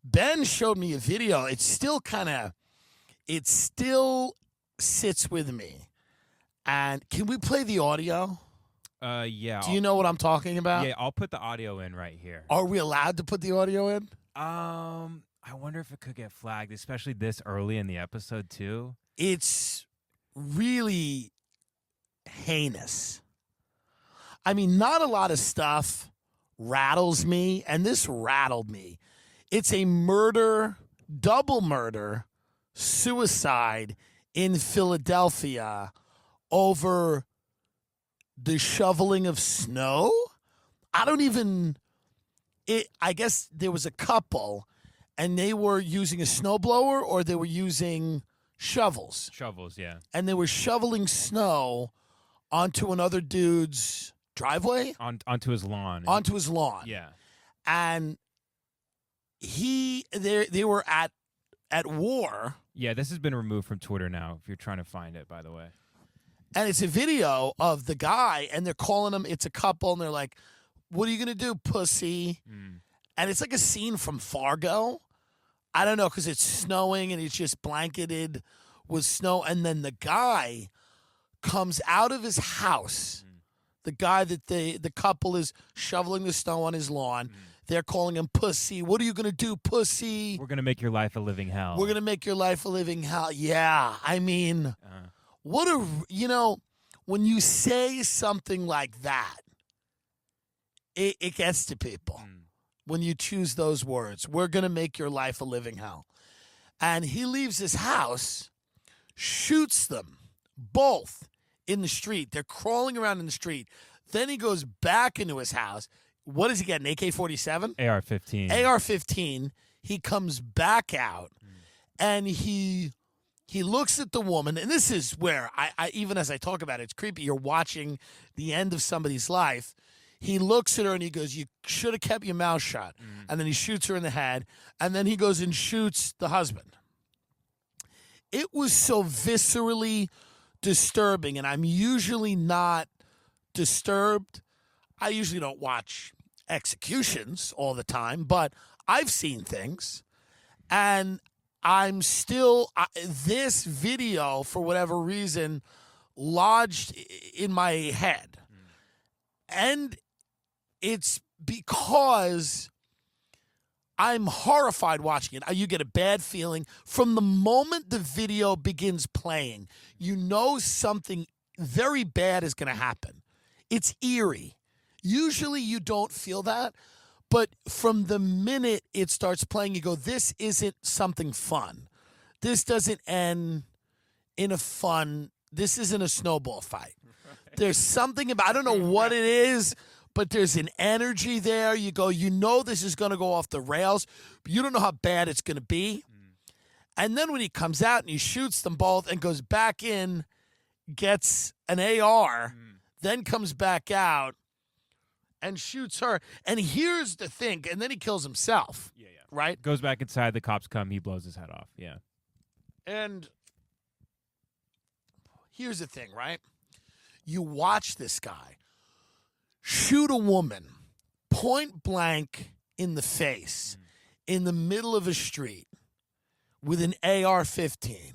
Ben showed me a video. It still sits with me. And can we play the audio? Yeah. Do you know what I'm talking about? Yeah, I'll put the audio in right here. Are we allowed to put the audio in? I wonder if it could get flagged, especially this early in the episode too. It's really heinous. I mean, not a lot of stuff rattles me, and this rattled me. It's a murder, double murder, suicide in Philadelphia over the shoveling of snow. I guess there was a couple, and they were using a snowblower or they were using shovels. Shovels, yeah. And they were shoveling snow onto another dude's driveway? Onto his lawn. Onto his lawn. Yeah. And they were at war. Yeah, this has been removed from Twitter now, if you're trying to find it, by the way. And it's a video of the guy, and they're calling him, it's a couple, and they're like, what are you going to do, pussy? And it's like a scene from Fargo. I don't know, because it's snowing, and it's just blanketed with snow. And then the guy comes out of his house, the guy that the couple is shoveling the snow on his lawn. They're calling him pussy. What are you going to do, pussy? We're going to make your life a living hell. We're going to make your life a living hell. Yeah, I mean... when you say something like that, it gets to people. When you choose those words, we're going to make your life a living hell. And he leaves his house, shoots them both in the street. They're crawling around in the street. Then he goes back into his house. What does he get, an AK-47? AR-15. AR-15. He comes back out, and he looks at the woman, and this is where, I even as I talk about it, it's creepy. You're watching the end of somebody's life. He looks at her, and he goes, you should have kept your mouth shut. And then he shoots her in the head, and then he goes and shoots the husband. It was so viscerally disturbing, and I'm usually not disturbed. I usually don't watch executions all the time, but I've seen things, and I'm still, this video, for whatever reason, lodged in my head. And it's because I'm horrified watching it. You get a bad feeling. From the moment the video begins playing, you know something very bad is going to happen. It's eerie. Usually you don't feel that. But from the minute it starts playing, you go, this isn't something fun. This doesn't end in a fun, this isn't a snowball fight. There's something about, I don't know what it is, but there's an energy there. You go, you know this is going to go off the rails, but you don't know how bad it's going to be. And then when he comes out and he shoots them both and goes back in, gets an AR, then comes back out, and shoots her. And here's the thing. And then he kills himself. Yeah. Right? Goes back inside. The cops come. He blows his head off. Yeah. And here's the thing, right? You watch this guy shoot a woman point blank in the face in the middle of a street with an AR-15.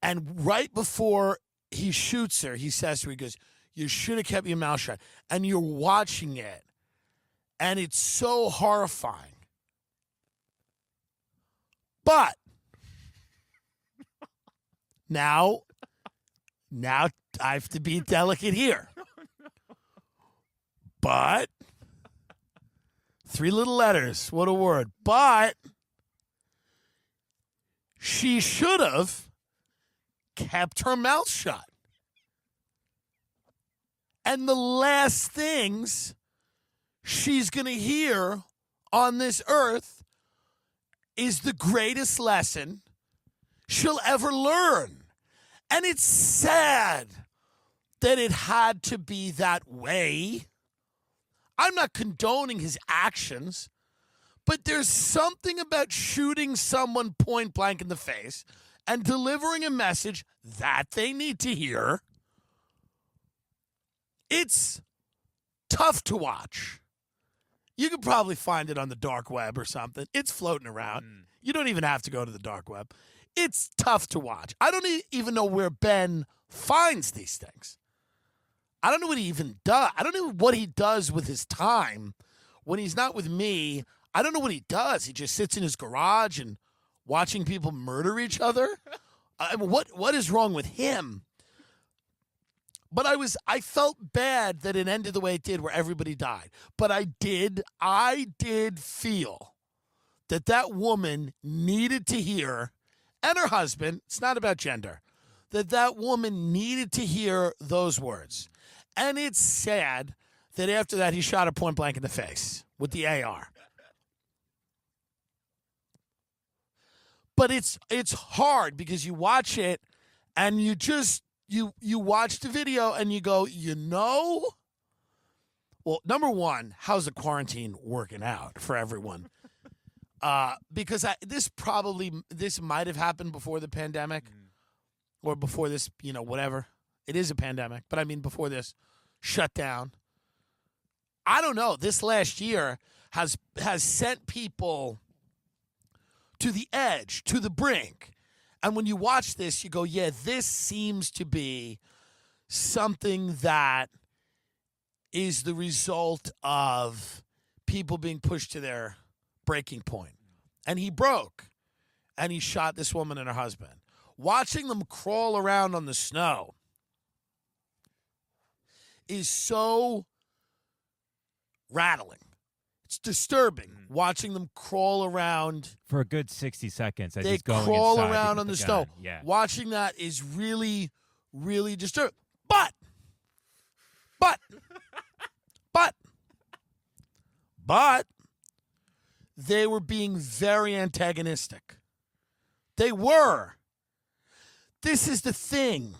And right before he shoots her, he says to her, he goes, you should have kept your mouth shut. And you're watching it, and it's so horrifying. But now I have to be delicate here. But 3 little letters, what a word. But she should have kept her mouth shut. And the last things she's going to hear on this earth is the greatest lesson she'll ever learn. And it's sad that it had to be that way. I'm not condoning his actions, but there's something about shooting someone point blank in the face and delivering a message that they need to hear. It's tough to watch. You could probably find it on the dark web or something. It's floating around. You don't even have to go to the dark web. It's tough to watch. I don't even know where Ben finds these things. I don't know what he even does. I don't know what he does with his time when he's not with me. I don't know what he does. He just sits in his garage and watching people murder each other. What is wrong with him? But I felt bad that it ended the way it did, where everybody died. But I did feel that woman needed to hear, and her husband, it's not about gender, that woman needed to hear those words. And it's sad that after that he shot her point blank in the face with the AR. But it's hard because you watch it and you just you watch the video and you go, well, number one, how's the quarantine working out for everyone? Because this might have happened before the pandemic or before this, whatever. It is a pandemic, but I mean before this shutdown. I don't know. This last year has sent people to the edge, to the brink. And when you watch this, you go, yeah, this seems to be something that is the result of people being pushed to their breaking point. And he broke, and he shot this woman and her husband. Watching them crawl around on the snow is so rattling. It's disturbing watching them crawl around for a good 60 seconds. They crawl around on the snow. Yeah. Watching that is really, really disturbing. But they were being very antagonistic. They were. This is the thing.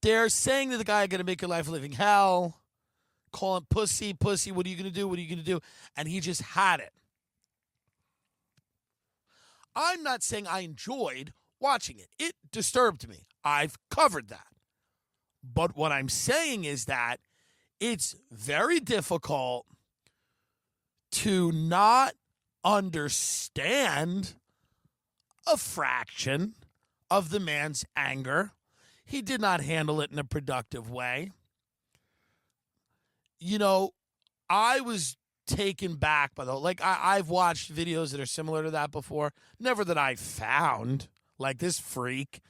They're saying to the guy, going to make your life a living hell. Call him pussy. What are you going to do? What are you going to do? And he just had it. I'm not saying I enjoyed watching it. It disturbed me. I've covered that. But what I'm saying is that it's very difficult to not understand a fraction of the man's anger. He did not handle it in a productive way. I was taken back by I've watched videos that are similar to that before. Never that I found, like this freak.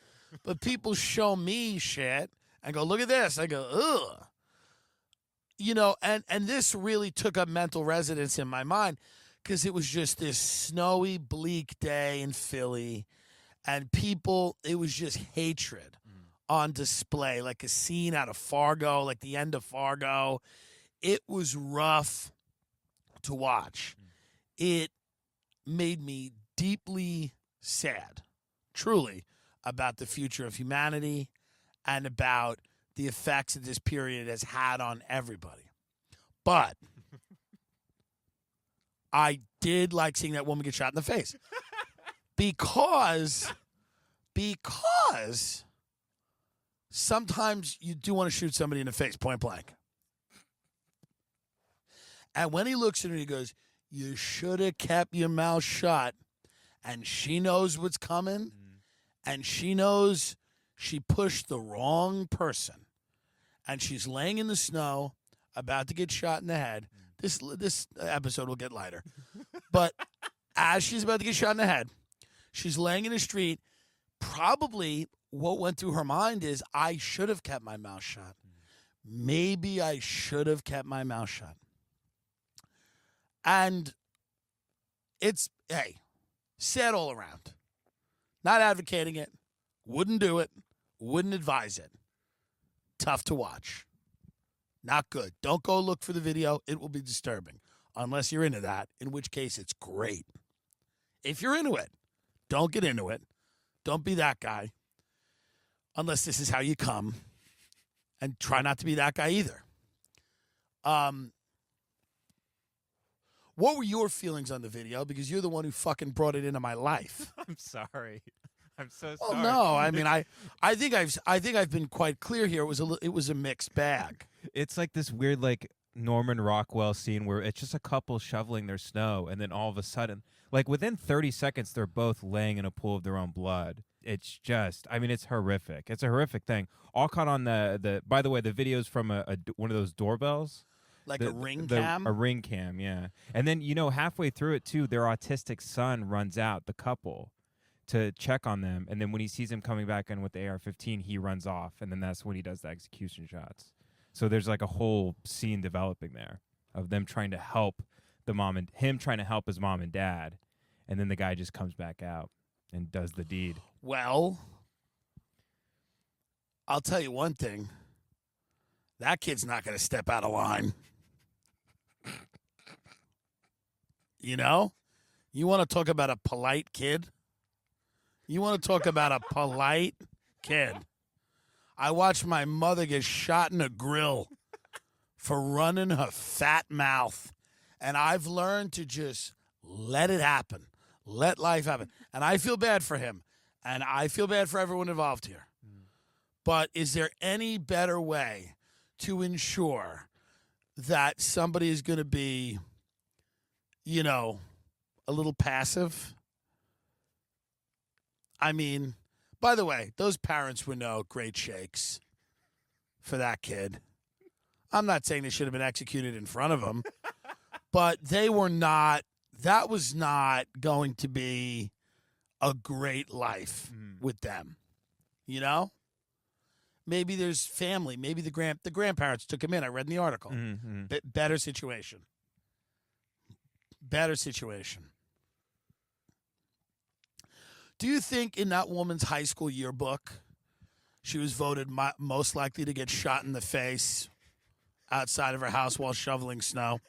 But people show me shit and go, look at this. I go, ugh. And this really took up mental residence in my mind because it was just this snowy, bleak day in Philly. And it was just hatred on display, like a scene out of Fargo, like the end of Fargo. It was rough to watch. It made me deeply sad, truly, about the future of humanity and about the effects that this period has had on everybody. But I did like seeing that woman get shot in the face because sometimes you do want to shoot somebody in the face, point blank. And when he looks at her, he goes, you should have kept your mouth shut. And she knows what's coming. And she knows she pushed the wrong person. And she's laying in the snow, about to get shot in the head. This episode will get lighter. But as she's about to get shot in the head, she's laying in the street. Probably what went through her mind is, I should have kept my mouth shut. Maybe I should have kept my mouth shut. And it's, sad all around. Not advocating it. Wouldn't do it. Wouldn't advise it. Tough to watch. Not good. Don't go look for the video. It will be disturbing. Unless you're into that, in which case it's great. If you're into it, don't get into it. Don't be that guy. Unless this is how you come. And try not to be that guy either. What were your feelings on the video? Because you're the one who fucking brought it into my life. I'm sorry. I'm so Well, sorry. no, I mean, I think I've been quite clear here. It was a mixed bag. It's like this weird, like Norman Rockwell scene where it's just a couple shoveling their snow, and then all of a sudden, like within 30 seconds, they're both laying in a pool of their own blood. It's just, I mean, it's horrific. It's a horrific thing. All caught on the. By the way, the video's from one of those doorbells. Like a ring cam? A ring cam, yeah. And then, halfway through it, too, their autistic son runs out, the couple, to check on them. And then when he sees him coming back in with the AR-15, he runs off. And then that's when he does the execution shots. So there's like a whole scene developing there of them trying to help him trying to help his mom and dad. And then the guy just comes back out and does the deed. Well, I'll tell you one thing. That kid's not going to step out of line. You want to talk about a polite kid? You want to talk about a polite kid? I watched my mother get shot in a grill for running her fat mouth. And I've learned to just let it happen. Let life happen. And I feel bad for him. And I feel bad for everyone involved here. But is there any better way to ensure that somebody is going to be, a little passive? I mean, by the way, those parents were no great shakes for that kid. I'm not saying they should have been executed in front of him, but they were not. That was not going to be a great life with them. Maybe there's family. Maybe the grandparents took him in. I read in the article. Better situation. Better situation. Do you think in that woman's high school yearbook, she was voted most likely to get shot in the face outside of her house while shoveling snow?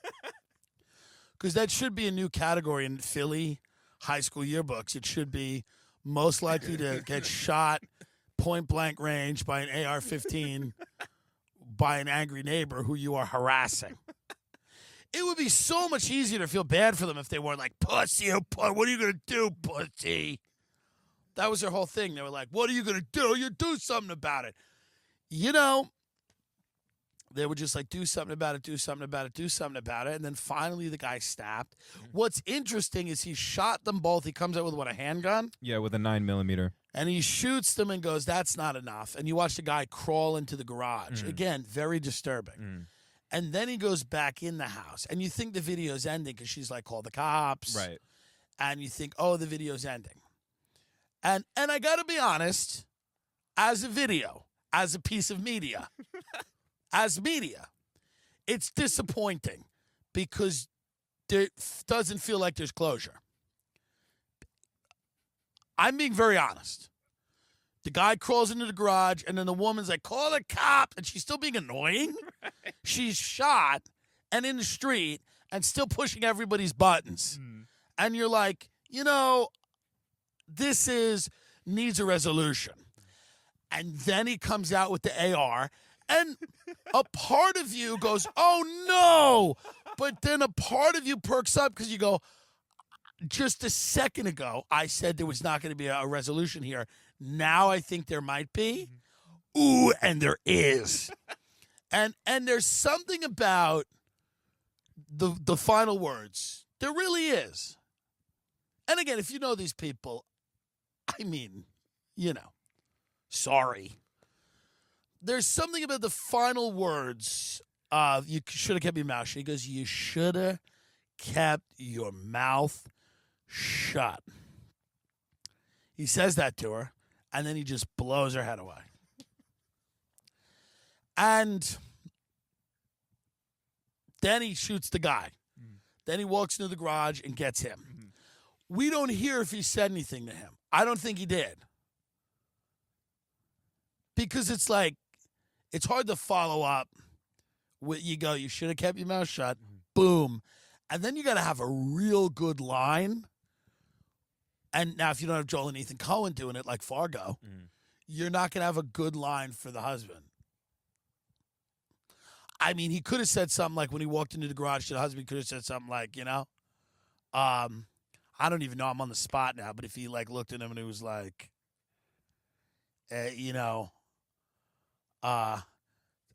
Because that should be a new category in Philly high school yearbooks. It should be most likely to get shot point blank range by an AR-15 by an angry neighbor who you are harassing. It would be so much easier to feel bad for them if they weren't like, pussy, what are you going to do, pussy? That was their whole thing. They were like, what are you going to do? You do something about it. They were just like, do something about it, do something about it, do something about it. And then finally the guy snapped. What's interesting is he shot them both. He comes out with, a handgun? Yeah, with a 9mm. And he shoots them and goes, that's not enough. And you watch the guy crawl into the garage. Again, very disturbing. And then he goes back in the house. And you think the video's ending because she's like, call the cops. Right. And you think, oh, the video's ending. And I got to be honest, as a video, as a piece of media, as media, it's disappointing because it doesn't feel like there's closure. I'm being very honest. The guy crawls into the garage, and then the woman's like, call the cop, and she's still being annoying. Right. She's shot and in the street and still pushing everybody's buttons. And you're like, this needs a resolution. And then he comes out with the AR, and a part of you goes, oh, no. But then a part of you perks up because you go, just a second ago, I said there was not going to be a resolution here. Now I think there might be. Ooh, and there is. And there's something about the final words. There really is. And again, if you know these people, I mean, sorry. There's something about the final words of you should have kept your mouth shut. He goes, you should have kept your mouth shut. He says that to her, and then he just blows her head away. And then he shoots the guy. Then he walks into the garage and gets him. We don't hear if he said anything to him. I don't think he did. Because it's like, it's hard to follow up. You go, you should have kept your mouth shut. Boom. And then you got to have a real good line. And now if you don't have Joel and Ethan Coen doing it like Fargo, you're not going to have a good line for the husband. I mean, he could have said something like when he walked into the garage to the husband, he could have said something like, I don't even know, I'm on the spot now, but if he like looked at him and he was like, you know, I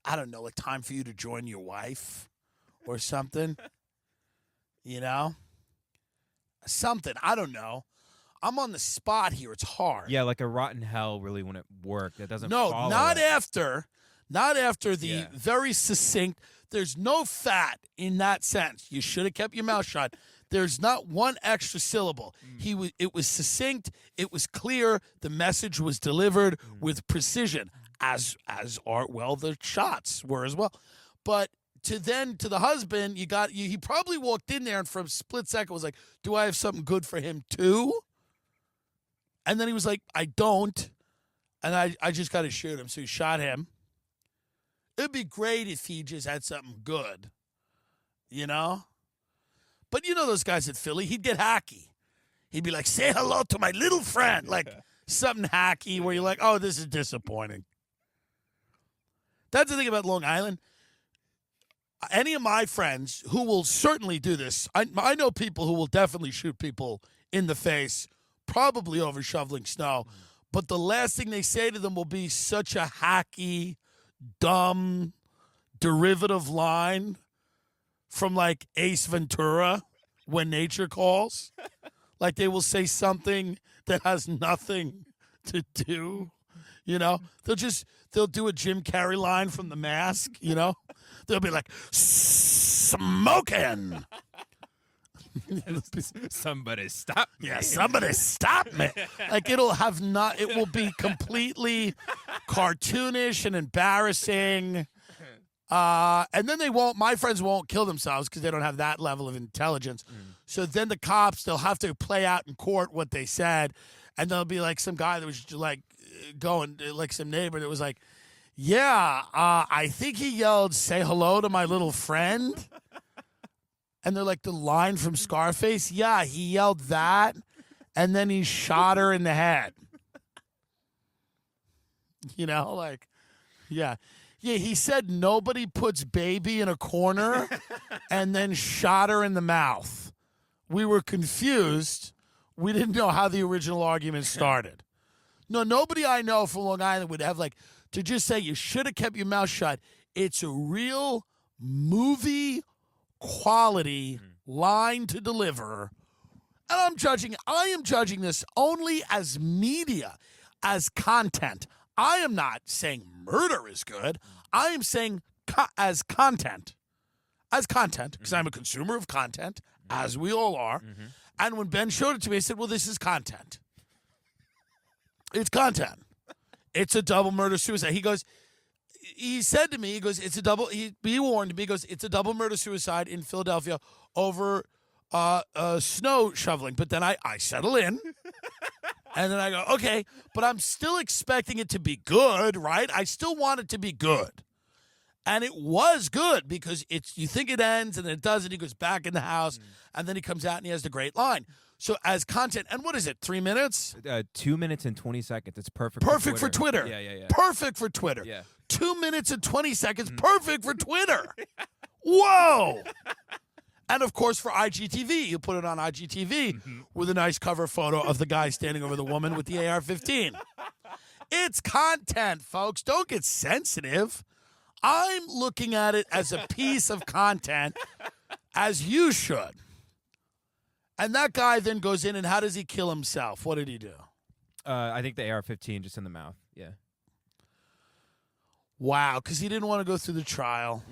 don't know, like time for you to join your wife or something. You know, something. I don't know. I'm on the spot here. It's hard. Yeah, like a rotten hell really wouldn't work. That doesn't No, follow not it. after the Yeah. very succinct. There's no fat in that sentence. You should have kept your mouth shut. There's not one extra syllable. It was succinct. It was clear. The message was delivered with precision, as are the shots were as well. But to the husband, he probably walked in there and for a split second was like, "Do I have something good for him too?" And then he was like, "I don't." And I just got to shoot him. So he shot him. It'd be great if he just had something good, you know? But you know those guys at Philly, he'd get hacky. He'd be like, "Say hello to my little friend." Like something hacky where you're like, "Oh, this is disappointing." That's the thing about Long Island. Any of my friends who will certainly do this, I know people who will definitely shoot people in the face, probably over shoveling snow. But the last thing they say to them will be such a hacky, dumb, derivative line from like Ace Ventura, When Nature Calls. Like they will say something that has nothing to do, you know? They'll do a Jim Carrey line from The Mask, you know? They'll be like, "Smoking." Somebody stop me. Yeah, somebody stop me. Like it will be completely cartoonish and embarrassing. And then my friends won't kill themselves because they don't have that level of intelligence. So then the cops, they'll have to play out in court what they said. And there'll be like some guy that was like going, like some neighbor that was like, "Yeah, I think he yelled, 'Say hello to my little friend.'" And they're like, "The line from Scarface?" "Yeah, he yelled that, and then he shot her in the head." You know, like, yeah. Yeah, he said nobody puts baby in a corner and then shot her in the mouth. We were confused. We didn't know how the original argument started. No, nobody I know from Long Island would have like to just say you should have kept your mouth shut. It's a real movie quality line to deliver. And I am judging this only as media, as content. I am not saying murder is good. I am saying as content, because I'm a consumer of content, as we all are. And when Ben showed it to me, I said, "Well, this is content. It's content. It's a double murder suicide." He said to me, "It's a double," he warned me, he goes, "It's a double murder suicide in Philadelphia over snow shoveling." But then I settle in. And then I go, "Okay, but I'm still expecting it to be good, right? I still want it to be good." And it was good because you think it ends and then it doesn't. He goes back in the house and then he comes out and he has the great line. So as content, and what is it, 3 minutes? 2 minutes and 20 seconds. It's perfect. Perfect for Twitter. Yeah. Perfect for Twitter. Yeah. 2 minutes and 20 seconds. Perfect for Twitter. Whoa. And of course for IGTV, you put it on IGTV with a nice cover photo of the guy standing over the woman with the AR-15. It's content, folks. Don't get sensitive. I'm looking at it as a piece of content, as you should. And that guy then goes in, and how does he kill himself? What did he do? I think the AR-15 just in the mouth. Yeah. Wow, because he didn't want to go through the trial.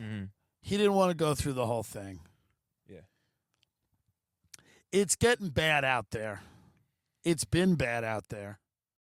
He didn't want to go through the whole thing. Yeah. It's getting bad out there. It's been bad out there.